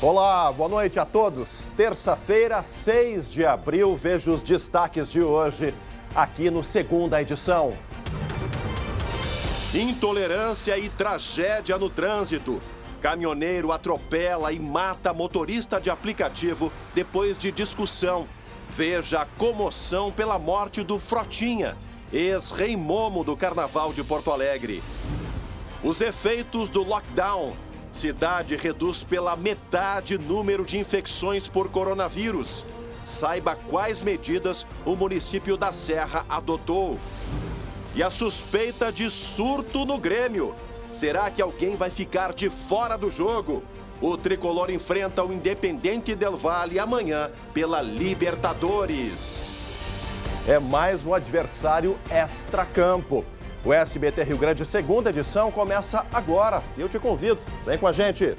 Olá, boa noite a todos. Terça-feira, 6 de abril, vejo os destaques de hoje aqui no Segunda Edição. Intolerância e tragédia no trânsito. Caminhoneiro atropela e mata motorista de aplicativo depois de discussão. Veja a comoção pela morte do Frotinha, ex-rei Momo do Carnaval de Porto Alegre. Os efeitos do lockdown. Cidade reduz pela metade o número de infecções por coronavírus. Saiba quais medidas o município da Serra adotou. E a suspeita de surto no Grêmio. Será que alguém vai ficar de fora do jogo? O tricolor enfrenta o Independente Del Valle amanhã pela Libertadores. É mais um adversário extracampo. O SBT Rio Grande, segunda edição, começa agora. E eu te convido, vem com a gente.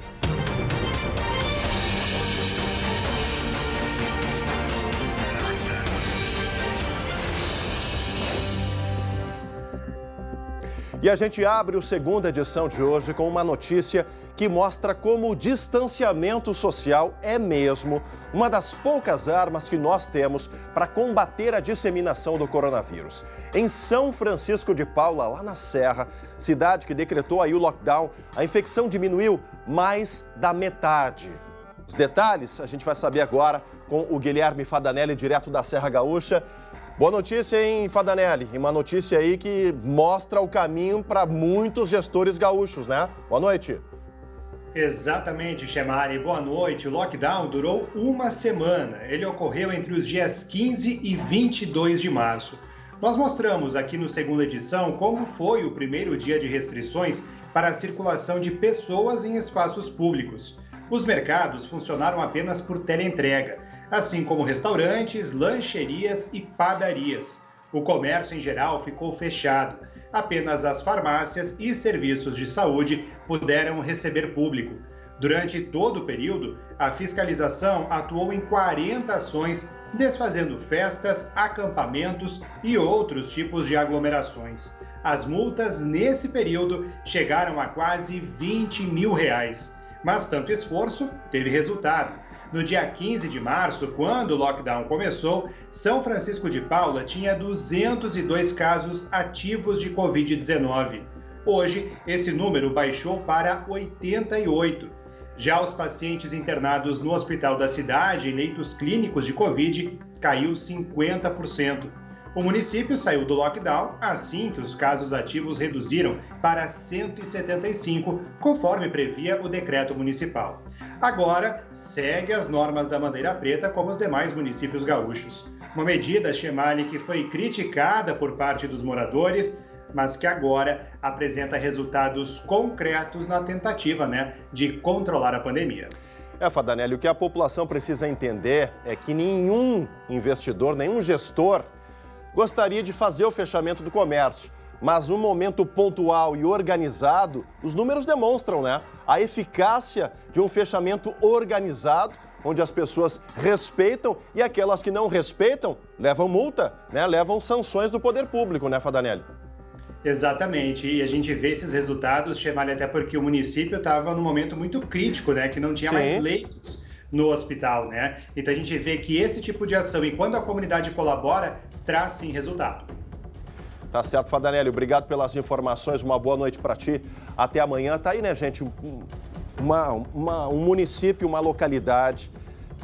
E a gente abre o segunda edição de hoje com uma notícia que mostra como o distanciamento social é mesmo uma das poucas armas que nós temos para combater a disseminação do coronavírus. Em São Francisco de Paula, lá na Serra, cidade que decretou aí o lockdown, a infecção diminuiu mais da metade. Os detalhes a gente vai saber agora com o Guilherme Fadanelli, direto da Serra Gaúcha. Boa notícia, hein, Fadanelli? E uma notícia aí que mostra o caminho para muitos gestores gaúchos, né? Boa noite. Exatamente, Chemari. Boa noite. O lockdown durou uma semana. Ele ocorreu entre os dias 15 e 22 de março. Nós mostramos aqui no segunda edição como foi o primeiro dia de restrições para a circulação de pessoas em espaços públicos. Os mercados funcionaram apenas por teleentrega, assim como restaurantes, lancherias e padarias. O comércio em geral ficou fechado. Apenas as farmácias e serviços de saúde puderam receber público. Durante todo o período, a fiscalização atuou em 40 ações, desfazendo festas, acampamentos e outros tipos de aglomerações. As multas nesse período chegaram a quase R$20 mil. Mas tanto esforço teve resultado. No dia 15 de março, quando o lockdown começou, São Francisco de Paula tinha 202 casos ativos de Covid-19. Hoje, esse número baixou para 88. Já os pacientes internados no hospital da cidade em leitos clínicos de Covid caiu 50%. O município saiu do lockdown assim que os casos ativos reduziram para 175, conforme previa o decreto municipal. Agora, segue as normas da bandeira preta como os demais municípios gaúchos. Uma medida, Chemali, que foi criticada por parte dos moradores, mas que agora apresenta resultados concretos na tentativa, de controlar a pandemia. Fadanelli, o que a população precisa entender é que nenhum investidor, nenhum gestor gostaria de fazer o fechamento do comércio. Mas no momento pontual e organizado, os números demonstram, a eficácia de um fechamento organizado, onde as pessoas respeitam e aquelas que não respeitam levam multa, levam sanções do poder público, Fadanelli? Exatamente, e a gente vê esses resultados, Chemali, até porque o município estava num momento muito crítico, que não tinha mais leitos no hospital, Então a gente vê que esse tipo de ação, e quando a comunidade colabora, traz sim resultado. Tá certo, Fadanelli. Obrigado pelas informações. Uma boa noite para ti. Até amanhã. Tá aí, gente? Um município, uma localidade,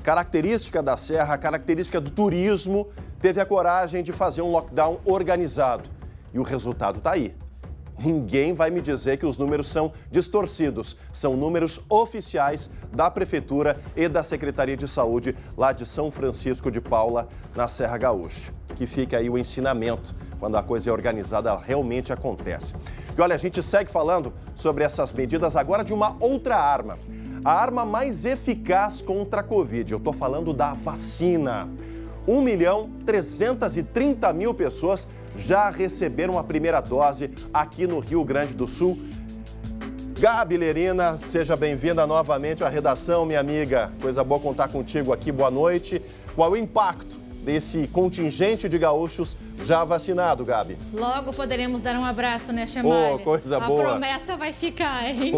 característica da Serra, característica do turismo, teve a coragem de fazer um lockdown organizado. E o resultado tá aí. Ninguém vai me dizer que os números são distorcidos. São números oficiais da Prefeitura e da Secretaria de Saúde lá de São Francisco de Paula, na Serra Gaúcha. Que fica aí o ensinamento. Quando a coisa é organizada, ela realmente acontece. E olha, a gente segue falando sobre essas medidas agora de uma outra arma. A arma mais eficaz contra a Covid. Eu estou falando da vacina. 1.330.000 pessoas já receberam a primeira dose aqui no Rio Grande do Sul. Gabi Lerina, seja bem-vinda novamente à redação, minha amiga. Coisa boa contar contigo aqui, boa noite. Qual é o impacto desse contingente de gaúchos já vacinado, Gabi. Logo poderemos dar um abraço, né, Chemali? Oh, coisa boa. A promessa vai ficar, hein?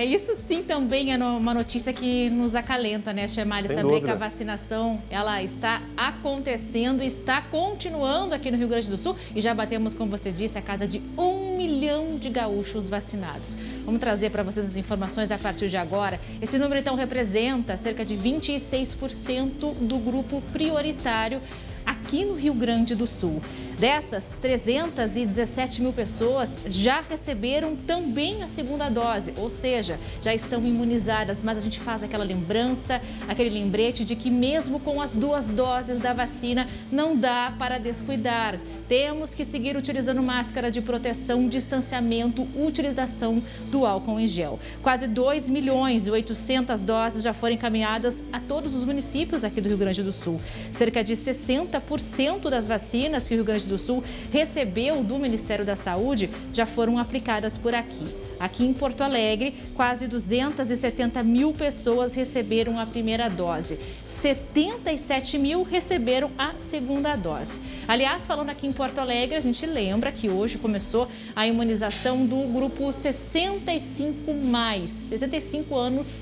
Isso sim também é uma notícia que nos acalenta, né, Chemali? Saber dúvida que a vacinação, ela está acontecendo, está continuando aqui no Rio Grande do Sul e já batemos, como você disse, a casa de 1 milhão de gaúchos vacinados. Vamos trazer para vocês as informações a partir de agora. Esse número, então, representa cerca de 26% do grupo prioritário aqui no Rio Grande do Sul. Dessas, 317 mil pessoas já receberam também a segunda dose, ou seja, já estão imunizadas, mas a gente faz aquela lembrança, aquele lembrete de que mesmo com as 2 doses da vacina, não dá para descuidar. Temos que seguir utilizando máscara de proteção, distanciamento, utilização do álcool em gel. Quase 2 milhões e 800 doses já foram encaminhadas a todos os municípios aqui do Rio Grande do Sul. Cerca de 60% das vacinas que o Rio Grande do Sul recebeu do Ministério da Saúde já foram aplicadas por aqui. Aqui em Porto Alegre, quase 270 mil pessoas receberam a primeira dose. 77 mil receberam a segunda dose. Aliás, falando aqui em Porto Alegre, a gente lembra que hoje começou a imunização do grupo 65 anos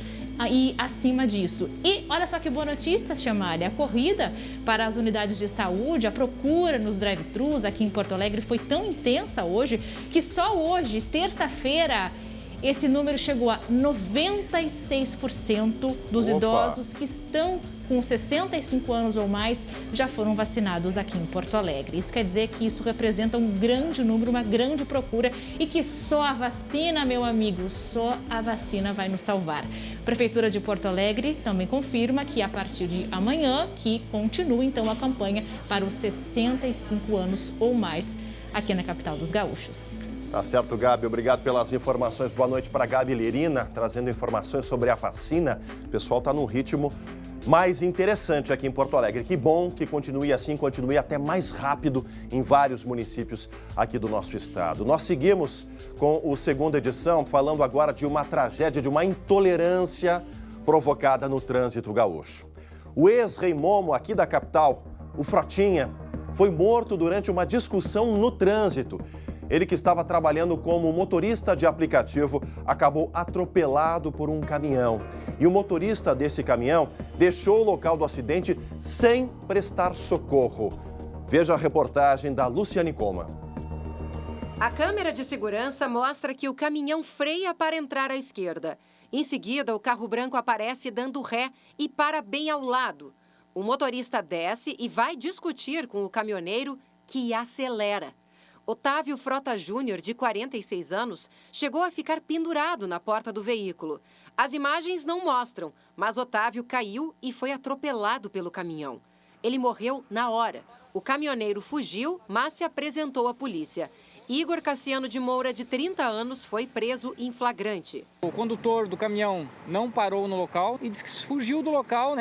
e acima disso. E olha só que boa notícia, Chemali, a corrida para as unidades de saúde, a procura nos drive-thrus aqui em Porto Alegre foi tão intensa hoje que só hoje, terça-feira, esse número chegou a 96% dos idosos que estão com 65 anos ou mais já foram vacinados aqui em Porto Alegre. Isso quer dizer que isso representa um grande número, uma grande procura e que só a vacina, meu amigo, só a vacina vai nos salvar. A Prefeitura de Porto Alegre também confirma que a partir de amanhã que continua então a campanha para os 65 anos ou mais aqui na capital dos gaúchos. Tá certo, Gabi. Obrigado pelas informações. Boa noite para a Gabi Lerina, trazendo informações sobre a vacina. O pessoal está num ritmo mais interessante aqui em Porto Alegre. Que bom que continue assim, continue até mais rápido em vários municípios aqui do nosso estado. Nós seguimos com o segunda edição, falando agora de uma tragédia, de uma intolerância provocada no trânsito gaúcho. O ex-rei Momo aqui da capital, o Frotinha, foi morto durante uma discussão no trânsito. Ele, que estava trabalhando como motorista de aplicativo, acabou atropelado por um caminhão. E o motorista desse caminhão deixou o local do acidente sem prestar socorro. Veja a reportagem da Luciane Coma. A câmera de segurança mostra que o caminhão freia para entrar à esquerda. Em seguida, o carro branco aparece dando ré e para bem ao lado. O motorista desce e vai discutir com o caminhoneiro, que acelera. Otávio Frota Júnior, de 46 anos, chegou a ficar pendurado na porta do veículo. As imagens não mostram, mas Otávio caiu e foi atropelado pelo caminhão. Ele morreu na hora. O caminhoneiro fugiu, mas se apresentou à polícia. Igor Cassiano de Moura, de 30 anos, foi preso em flagrante. O condutor do caminhão não parou no local e disse que fugiu do local,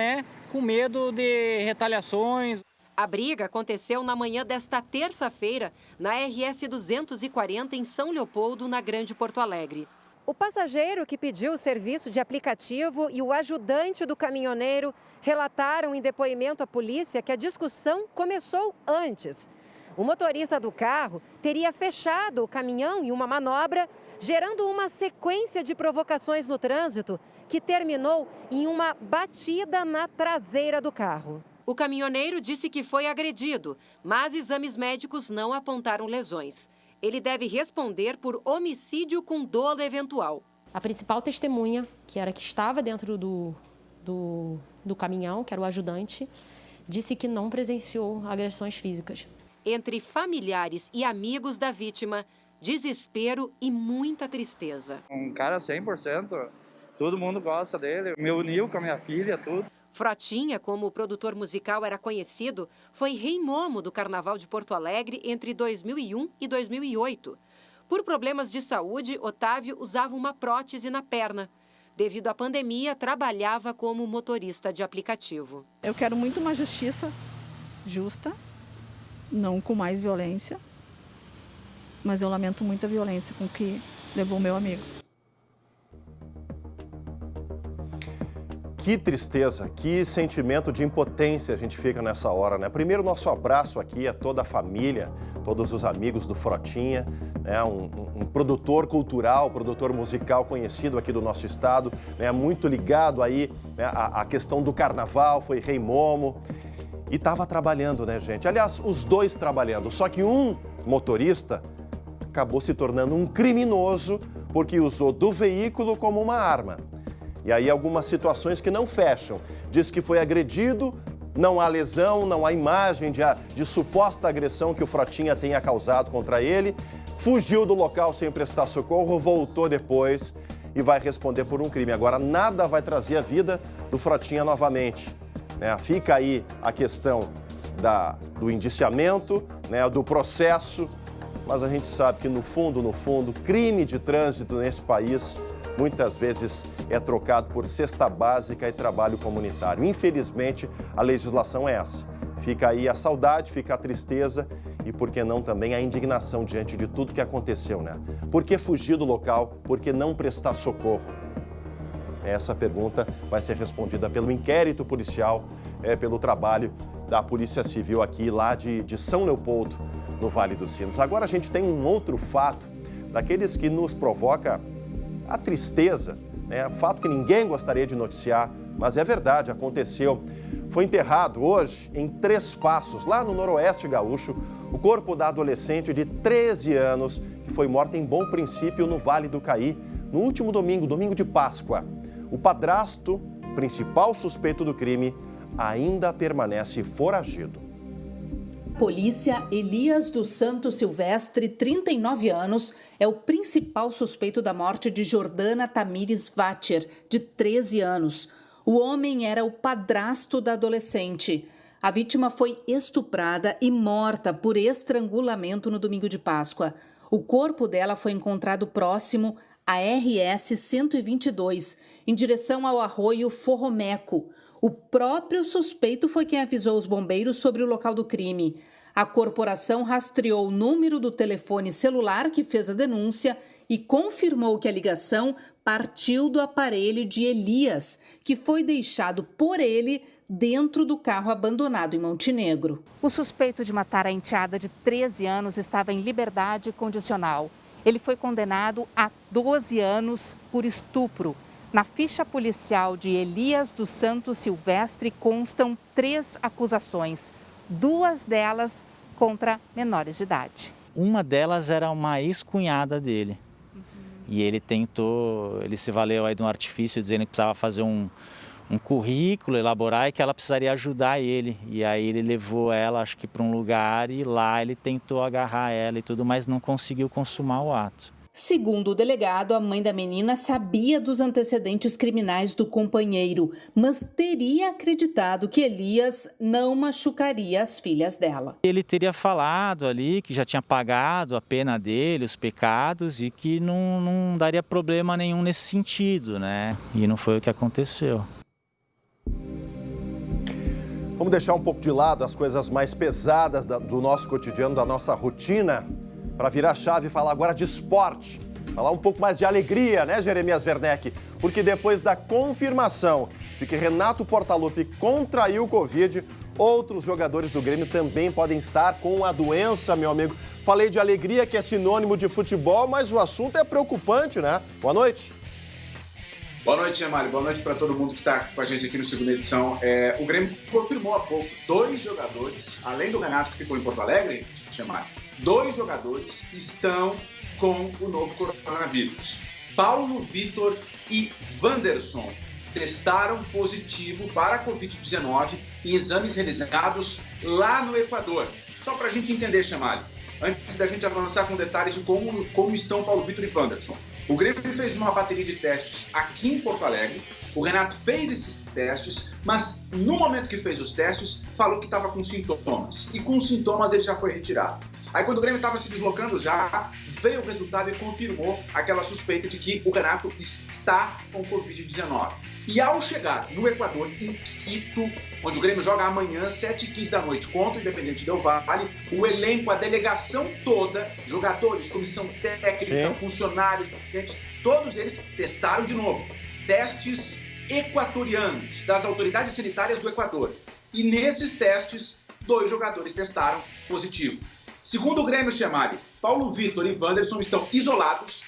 com medo de retaliações. A briga aconteceu na manhã desta terça-feira, na RS 240, em São Leopoldo, na Grande Porto Alegre. O passageiro que pediu o serviço de aplicativo e o ajudante do caminhoneiro relataram em depoimento à polícia que a discussão começou antes. O motorista do carro teria fechado o caminhão em uma manobra, gerando uma sequência de provocações no trânsito que terminou em uma batida na traseira do carro. O caminhoneiro disse que foi agredido, mas exames médicos não apontaram lesões. Ele deve responder por homicídio com dolo eventual. A principal testemunha, que estava dentro do caminhão, que era o ajudante, disse que não presenciou agressões físicas. Entre familiares e amigos da vítima, desespero e muita tristeza. Um cara 100%, todo mundo gosta dele, me uniu com a minha filha, tudo. Frotinha, como o produtor musical era conhecido, foi rei Momo do Carnaval de Porto Alegre entre 2001 e 2008. Por problemas de saúde, Otávio usava uma prótese na perna. Devido à pandemia, trabalhava como motorista de aplicativo. Eu quero muito uma justiça justa, não com mais violência, mas eu lamento muito a violência com que levou o meu amigo. que tristeza, que sentimento de impotência a gente fica nessa hora, né? Primeiro, nosso abraço aqui a toda a família, todos os amigos do Frotinha, né? Um produtor cultural, produtor musical conhecido aqui do nosso estado, né? Muito ligado aí, né? à questão do carnaval, foi Rei Momo. E estava trabalhando, né, gente? Aliás, os dois trabalhando, só que um motorista acabou se tornando um criminoso porque usou do veículo como uma arma. E aí algumas situações que não fecham. Diz que foi agredido, não há lesão, não há imagem de suposta agressão que o Frotinha tenha causado contra ele. Fugiu do local sem prestar socorro, voltou depois e vai responder por um crime. Agora, nada vai trazer a vida do Frotinha novamente. Né? Fica aí a questão do indiciamento, né? Do processo, mas a gente sabe que no fundo, crime de trânsito nesse país muitas vezes é trocado por cesta básica e trabalho comunitário. Infelizmente, a legislação é essa. Fica aí a saudade, fica a tristeza e, por que não, também a indignação diante de tudo que aconteceu, né? Por que fugir do local? Por que não prestar socorro? Essa pergunta vai ser respondida pelo inquérito policial, pelo trabalho da Polícia Civil aqui, lá de São Leopoldo, no Vale dos Sinos. Agora a gente tem um outro fato, daqueles que nos provoca a tristeza, né? Fato que ninguém gostaria de noticiar, mas é verdade, aconteceu. Foi enterrado hoje, em Três Passos, lá no Noroeste Gaúcho, o corpo da adolescente de 13 anos, que foi morta em Bom Princípio, no Vale do Caí, no último domingo de Páscoa. O padrasto, principal suspeito do crime, ainda permanece foragido. Polícia, Elias dos Santos Silvestre, 39 anos, é o principal suspeito da morte de Jordana Tamires Vacher, de 13 anos. O homem era o padrasto da adolescente. A vítima foi estuprada e morta por estrangulamento no domingo de Páscoa. O corpo dela foi encontrado próximo à RS 122, em direção ao arroio Forromeco. O próprio suspeito foi quem avisou os bombeiros sobre o local do crime. A corporação rastreou o número do telefone celular que fez a denúncia e confirmou que a ligação partiu do aparelho de Elias, que foi deixado por ele dentro do carro abandonado em Montenegro. O suspeito de matar a enteada de 13 anos estava em liberdade condicional. Ele foi condenado a 12 anos por estupro. Na ficha policial de Elias dos Santos Silvestre constam 3 acusações, 2 delas contra menores de idade. Uma delas era uma ex-cunhada dele. E ele se valeu aí de um artifício dizendo que precisava fazer um currículo, elaborar e que ela precisaria ajudar ele. E aí ele levou ela, acho que para um lugar e lá ele tentou agarrar ela e tudo, mas não conseguiu consumar o ato. Segundo o delegado, a mãe da menina sabia dos antecedentes criminais do companheiro, mas teria acreditado que Elias não machucaria as filhas dela. Ele teria falado ali que já tinha pagado a pena dele, os pecados, e que não daria problema nenhum nesse sentido, né? E não foi o que aconteceu. Vamos deixar um pouco de lado as coisas mais pesadas do nosso cotidiano, da nossa rotina, para virar a chave e falar agora de esporte. Falar um pouco mais de alegria, né, Jeremias Werneck? Porque depois da confirmação de que Renato Portaluppi contraiu o Covid, outros jogadores do Grêmio também podem estar com a doença, meu amigo. Falei de alegria, que é sinônimo de futebol, mas o assunto é preocupante, né? Boa noite. Boa noite, Gemário. Boa noite para todo mundo que está com a gente aqui no segunda edição. O Grêmio confirmou há pouco 2 jogadores, além do Renato que ficou em Porto Alegre, Gemário, 2 jogadores estão com o novo coronavírus. Paulo Vitor e Wanderson testaram positivo para a Covid-19 em exames realizados lá no Equador. Só para a gente entender, Gemário, antes da gente avançar com detalhes de como estão Paulo Vitor e Wanderson. O Grêmio fez uma bateria de testes aqui em Porto Alegre. O Renato fez esses testes, mas no momento que fez os testes, falou que estava com sintomas. E com sintomas ele já foi retirado. Aí quando o Grêmio estava se deslocando já, veio o resultado e confirmou aquela suspeita de que o Renato está com Covid-19. E ao chegar no Equador, em Quito, onde o Grêmio joga amanhã, 7h15 da noite, contra o Independente Del Valle, o elenco, a delegação toda, jogadores, comissão técnica, funcionários, todos eles testaram de novo. Testes equatorianos, das autoridades sanitárias do Equador. E nesses testes, 2 jogadores testaram positivo. Segundo o Grêmio Chemário, Paulo Vitor e Wanderson estão isolados,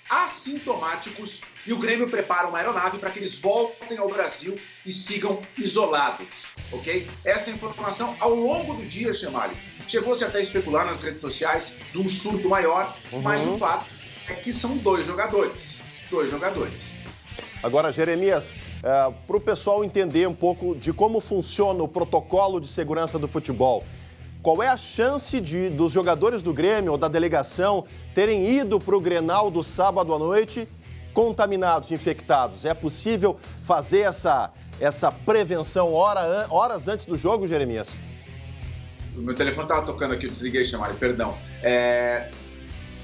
assintomáticos, e o Grêmio prepara uma aeronave para que eles voltem ao Brasil e sigam isolados, ok? Essa informação, ao longo do dia, Chemário, chegou-se até a especular nas redes sociais de um surto maior, mas o fato é que são 2 jogadores. 2 jogadores. Agora, Jeremias, para o pessoal entender um pouco de como funciona o protocolo de segurança do futebol, qual é a chance dos jogadores do Grêmio ou da delegação terem ido para o Grenal do sábado à noite contaminados, infectados? É possível fazer essa prevenção horas antes do jogo, Jeremias? O meu telefone estava tocando aqui, eu desliguei, Chemário, perdão.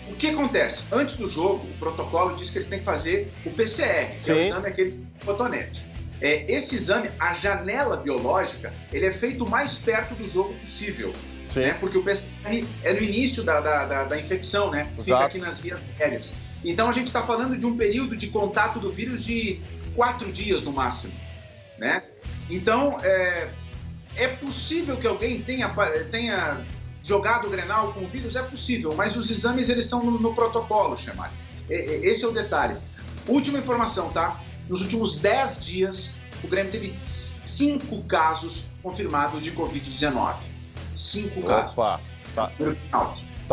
O que acontece? Antes do jogo, o protocolo diz que eles têm que fazer o PCR, que é o exame aquele cotonete. Esse exame, a janela biológica, ele é feito o mais perto do jogo possível. Né? Porque o PCR é no início da infecção, né? Fica aqui nas vias aéreas. Então a gente está falando de um período de contato do vírus de 4 dias no máximo, né? Então é possível que alguém tenha jogado o Grenal com o vírus, é possível, mas os exames eles são no protocolo, Chemário. Esse é o detalhe. Última informação, tá? Nos últimos 10 dias, o Grêmio teve 5 casos confirmados de Covid-19. 5 casos. Opa, tá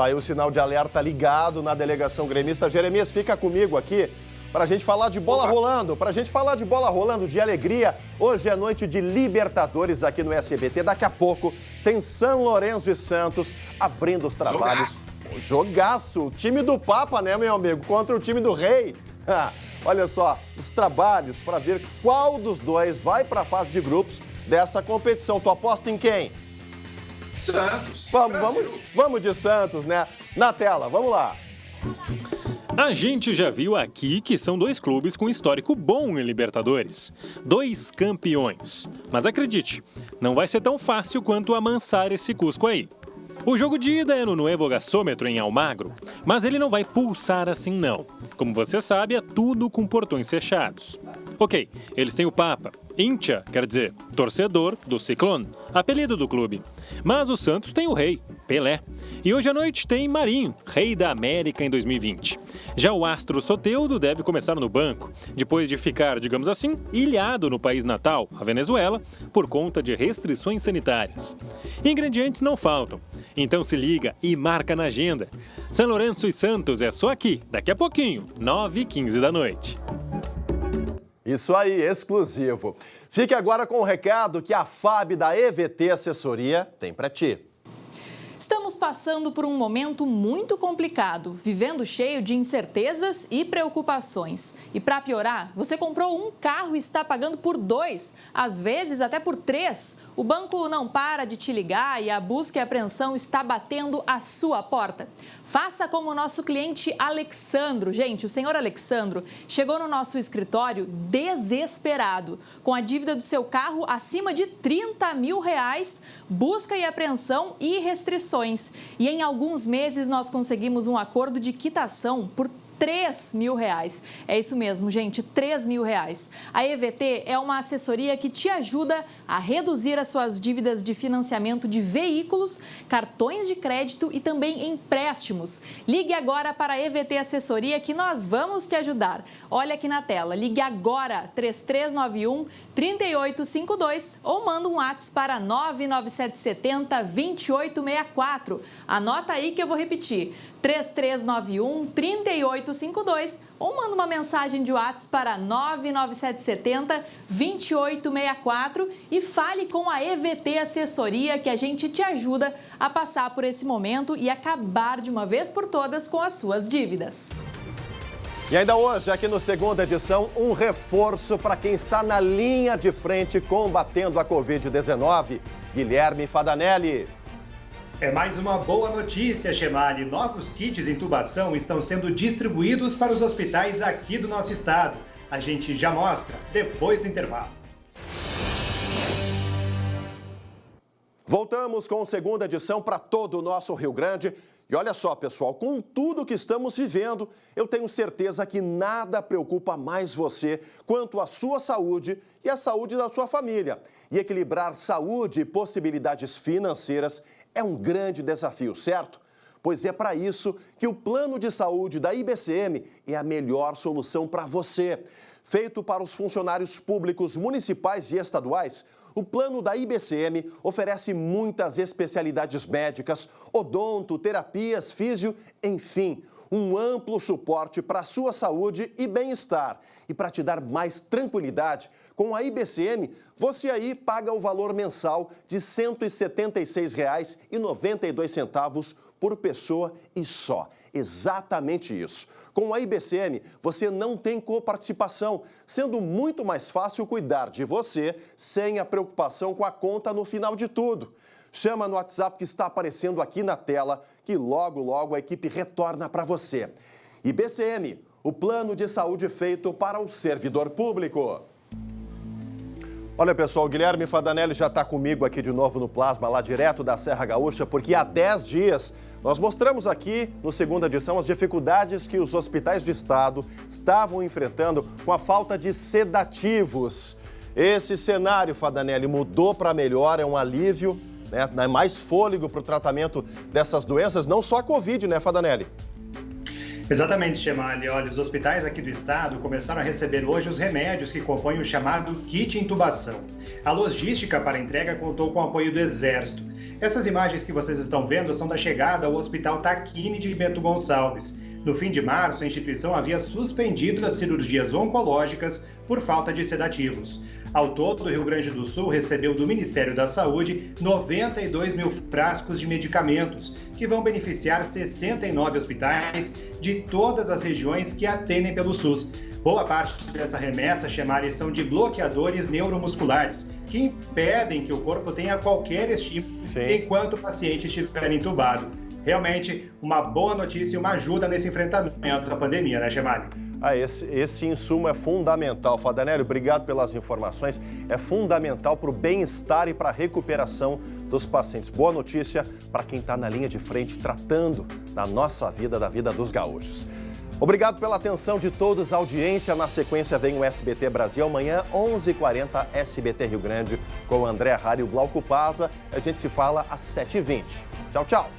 aí o sinal de alerta ligado na delegação gremista. Jeremias, fica comigo aqui para a gente falar de bola rolando. Para a gente falar de bola rolando, de alegria. Hoje é noite de Libertadores aqui no SBT. Daqui a pouco tem São Lourenço e Santos abrindo os trabalhos. Jogaço. O time do Papa, né, meu amigo? Contra o time do Rei. Olha só, os trabalhos para ver qual dos dois vai para a fase de grupos dessa competição. Tu aposta em quem? Santos. Vamos de Santos, né? Na tela, vamos lá. A gente já viu aqui que são 2 clubes com histórico bom em Libertadores. 2 campeões. Mas acredite, não vai ser tão fácil quanto amansar esse Cusco aí. O jogo de ida é no Nuevo Gasômetro, em Almagro, mas ele não vai pulsar assim não. Como você sabe, é tudo com portões fechados. Ok, eles têm o Papa, hincha, quer dizer, torcedor do Ciclone, apelido do clube. Mas o Santos tem o Rei, Pelé. E hoje à noite tem Marinho, Rei da América em 2020. Já o astro Soteldo deve começar no banco, depois de ficar, digamos assim, ilhado no país natal, a Venezuela, por conta de restrições sanitárias. Ingredientes não faltam, então se liga e marca na agenda. São Lourenço e Santos é só aqui, daqui a pouquinho, 9h15 da noite. Isso aí, exclusivo. Fique agora com o recado que a FAB da EVT Assessoria tem para ti. Estamos passando por um momento muito complicado, vivendo cheio de incertezas e preocupações. E para piorar, você comprou um carro e está pagando por 2, às vezes até por 3. O banco não para de te ligar e a busca e apreensão está batendo a sua porta. Faça como o nosso cliente Alexandro. Gente, o senhor Alexandro chegou no nosso escritório desesperado, com a dívida do seu carro acima de R$30 mil, busca e apreensão e restrições. E em alguns meses nós conseguimos um acordo de quitação por R$3 mil. É isso mesmo, gente, R$3 mil. A EVT é uma assessoria que te ajuda a reduzir as suas dívidas de financiamento de veículos, cartões de crédito e também empréstimos. Ligue agora para a EVT Assessoria que nós vamos te ajudar. Olha aqui na tela, ligue agora 3391-3852 ou manda um WhatsApp para 99770-2864. Anota aí que eu vou repetir. 3391-3852 ou manda uma mensagem de WhatsApp para 99770-2864 e fale com a EVT Assessoria que a gente te ajuda a passar por esse momento e acabar de uma vez por todas com as suas dívidas. E ainda hoje, aqui no Segunda Edição, um reforço para quem está na linha de frente combatendo a Covid-19. Guilherme Fadanelli. É mais uma boa notícia, Chemali. Novos kits de intubação estão sendo distribuídos para os hospitais aqui do nosso estado. A gente já mostra depois do intervalo. Voltamos com a segunda edição para todo o nosso Rio Grande. E olha só, pessoal, com tudo que estamos vivendo, eu tenho certeza que nada preocupa mais você quanto a sua saúde e a saúde da sua família. E equilibrar saúde e possibilidades financeiras é um grande desafio, certo? Pois é para isso que o plano de saúde da IBCM é a melhor solução para você. Feito para os funcionários públicos municipais e estaduais, o plano da IBCM oferece muitas especialidades médicas, odonto, terapias, físio, enfim, um amplo suporte para a sua saúde e bem-estar. E para te dar mais tranquilidade, com a IBCM, você aí paga o valor mensal de R$ 176,92 por pessoa e só. Exatamente isso. Com a IBCM, você não tem coparticipação, sendo muito mais fácil cuidar de você sem a preocupação com a conta no final de tudo. Chama no WhatsApp que está aparecendo aqui na tela, que logo, logo a equipe retorna para você. IBCM, o plano de saúde feito para o servidor público. Olha, pessoal, o Guilherme Fadanelli já está comigo aqui de novo no Plasma, lá direto da Serra Gaúcha, porque há 10 dias nós mostramos aqui, no segunda edição, as dificuldades que os hospitais do estado estavam enfrentando com a falta de sedativos. Esse cenário, Fadanelli, mudou para melhor, é um alívio, né? Mais fôlego para o tratamento dessas doenças, não só a Covid, né, Fadanelli? Exatamente, Chemali. Olha, os hospitais aqui do estado começaram a receber hoje os remédios que compõem o chamado kit intubação. A logística para a entrega contou com o apoio do Exército. Essas imagens que vocês estão vendo são da chegada ao Hospital Taquini de Bento Gonçalves. No fim de março, a instituição havia suspendido as cirurgias oncológicas por falta de sedativos. Ao todo, o Rio Grande do Sul recebeu do Ministério da Saúde 92 mil frascos de medicamentos, que vão beneficiar 69 hospitais de todas as regiões que atendem pelo SUS. Boa parte dessa remessa, Chemali, são de bloqueadores neuromusculares, que impedem que o corpo tenha qualquer estímulo enquanto o paciente estiver entubado. Realmente, uma boa notícia e uma ajuda nesse enfrentamento à pandemia, né, Chemali? Esse insumo é fundamental. Fadanelli, obrigado pelas informações. É fundamental para o bem-estar e para a recuperação dos pacientes. Boa notícia para quem está na linha de frente tratando da nossa vida, da vida dos gaúchos. Obrigado pela atenção de todos, a audiência. Na sequência vem o SBT Brasil. Amanhã, 11h40, SBT Rio Grande, com o André Harry e o Glauco Paza. A gente se fala às 7h20. Tchau, tchau.